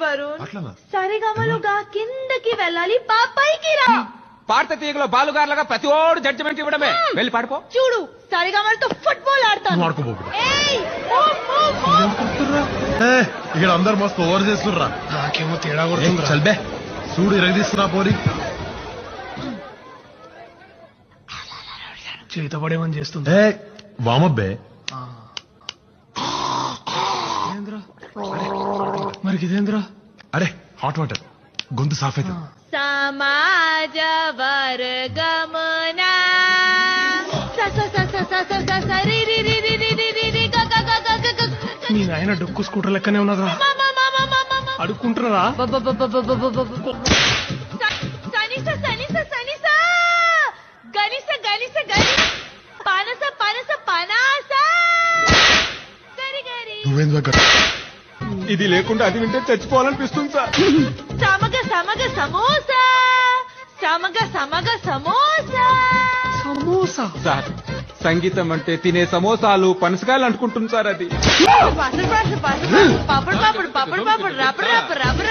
వరుణ్. అట్లనా? సరిగమలుగా కిందకి వెళ్ళాలి పైకి రా. పాడత తీగలో బాలుగారులాగా ప్రతి ఓడు జడ్జిమెంట్ ఇవ్వడమే. వెళ్ళి పాడుకో. చూడు సరిగమలతో ఫుట్బాల్ ఆడతాను. ఏయ్, మూవ్, మూవ్, మూవ్. ఇక్కడ అందరు మస్తు ఓవర్ చేస్తుర్రా. నాకేమో తేడా కొడుతుంది. చల్బే చూడు ఇరగదీస్తున్నా పోరి. చేత పడేమని చేస్తుంది. వామబ్బే మరి ఇదేంద్రా? అరే హాట్ వాటర్ గొంతు సాఫ్ అవుతుంది. సమాజ వర్గమునా నీ నాయన డొక్కు స్కూటర్ లెక్కనే ఉన్నదా? అడుక్కుంటున్నారా? నువ్వేం దగ్గర ఇది లేకుండా అది వింటే చచ్చిపోవాలనిపిస్తుంది సార్. సమగ సమగ సమోసా సమగ సమగ సమోసా. సమోసా సార్ సంగీతం అంటే తినే సమోసాలు పనసకాయలు అనుకుంటుంది సార్. అది పాపడు పాపడు పాపడు పాపడు పాపడు రబ్బర్ రబ్బర్ రబ్బర్